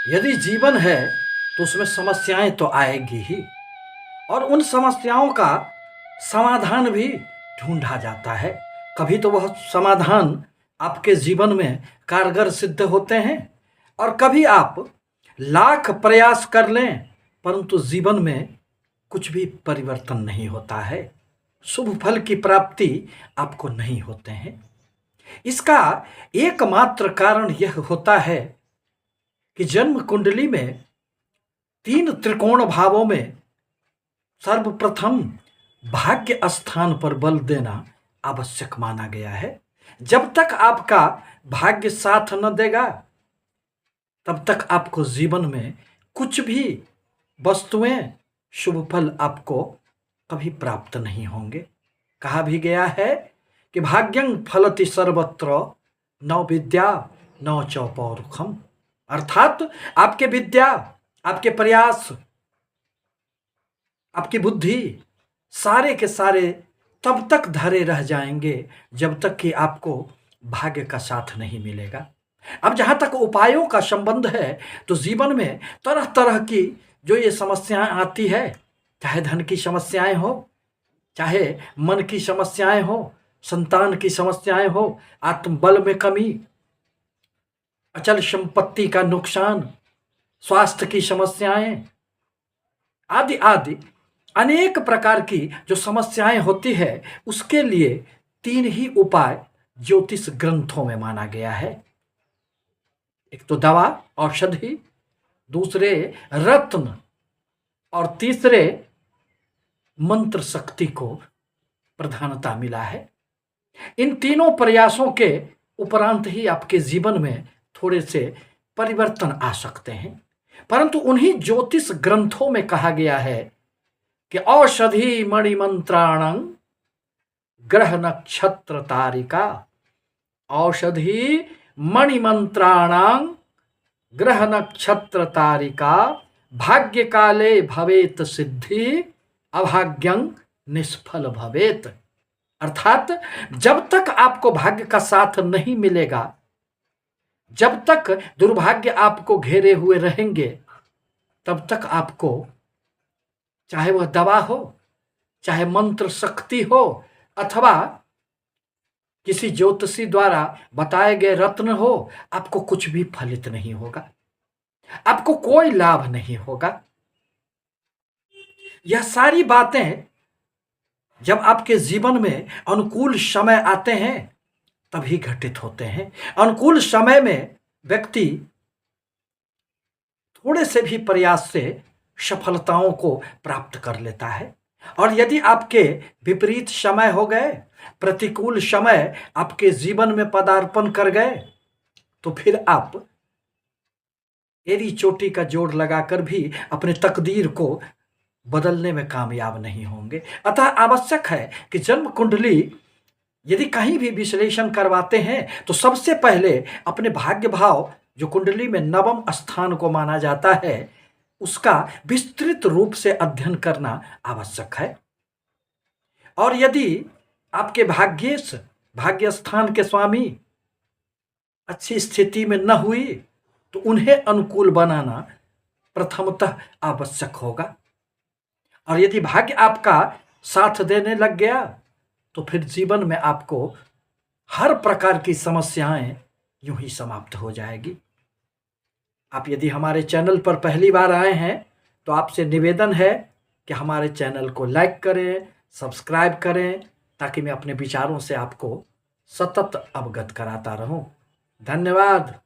यदि जीवन है तो उसमें समस्याएं तो आएगी ही, और उन समस्याओं का समाधान भी ढूंढा जाता है। कभी तो वह समाधान आपके जीवन में कारगर सिद्ध होते हैं, और कभी आप लाख प्रयास कर लें परंतु जीवन में कुछ भी परिवर्तन नहीं होता है, शुभ फल की प्राप्ति आपको नहीं होते हैं। इसका एकमात्र कारण यह होता है कि जन्म कुंडली में 3 त्रिकोण भावों में सर्वप्रथम भाग्य स्थान पर बल देना आवश्यक माना गया है। जब तक आपका भाग्य साथ न देगा तब तक आपको जीवन में कुछ भी वस्तुएं, शुभ फल आपको कभी प्राप्त नहीं होंगे। कहा भी गया है कि भाग्यं फलति सर्वत्र न विद्या न च पौरुखम, अर्थात आपके विद्या, आपके प्रयास, आपकी बुद्धि सारे के सारे तब तक धरे रह जाएंगे जब तक कि आपको भाग्य का साथ नहीं मिलेगा। अब जहां तक उपायों का संबंध है तो जीवन में तरह तरह की जो ये समस्याएं आती है, चाहे धन की समस्याएं हो, चाहे मन की समस्याएं हो, संतान की समस्याएं हो, आत्मबल में कमी, अचल संपत्ति का नुकसान, स्वास्थ्य की समस्याएं आदि आदि अनेक प्रकार की जो समस्याएं होती है, उसके लिए 3 ही उपाय ज्योतिष ग्रंथों में माना गया है। एक तो दवा, औषधि, दूसरे रत्न, और तीसरे मंत्र शक्ति को प्रधानता मिला है। इन तीनों प्रयासों के उपरांत ही आपके जीवन में थोड़े से परिवर्तन आ सकते हैं, परंतु उन्हीं ज्योतिष ग्रंथों में कहा गया है कि औषधि मणिमंत्राणं ग्रह नक्षत्र तारिका, औषधि मणिमंत्राणां ग्रह नक्षत्र तारिका, भाग्य काले भवेत सिद्धि, अभाग्यं निष्फल भवेत। अर्थात जब तक आपको भाग्य का साथ नहीं मिलेगा, जब तक दुर्भाग्य आपको घेरे हुए रहेंगे, तब तक आपको, चाहे वह दवा हो, चाहे मंत्र शक्ति हो, अथवा किसी ज्योतिषी द्वारा बताए गए रत्न हो, आपको कुछ भी फलित नहीं होगा, आपको कोई लाभ नहीं होगा। यह सारी बातें जब आपके जीवन में अनुकूल समय आते हैं तभी घटित होते हैं। अनुकूल समय में व्यक्ति थोड़े से भी प्रयास से सफलताओं को प्राप्त कर लेता है, और यदि आपके विपरीत समय हो गए, प्रतिकूल समय आपके जीवन में पदार्पण कर गए, तो फिर आप एड़ी चोटी का जोड़ लगाकर भी अपने तकदीर को बदलने में कामयाब नहीं होंगे। अतः आवश्यक है कि जन्म कुंडली यदि कहीं भी विश्लेषण करवाते हैं तो सबसे पहले अपने भाग्य भाव, जो कुंडली में नवम स्थान को माना जाता है, उसका विस्तृत रूप से अध्ययन करना आवश्यक है। और यदि आपके भाग्य स्थान के स्वामी अच्छी स्थिति में न हुई तो उन्हें अनुकूल बनाना प्रथमतः आवश्यक होगा। और यदि भाग्य आपका साथ देने लग गया तो फिर जीवन में आपको हर प्रकार की समस्याएं यूं ही समाप्त हो जाएगी। आप यदि हमारे चैनल पर पहली बार आए हैं तो आपसे निवेदन है कि हमारे चैनल को लाइक करें, सब्सक्राइब करें, ताकि मैं अपने विचारों से आपको सतत अवगत कराता रहूं। धन्यवाद।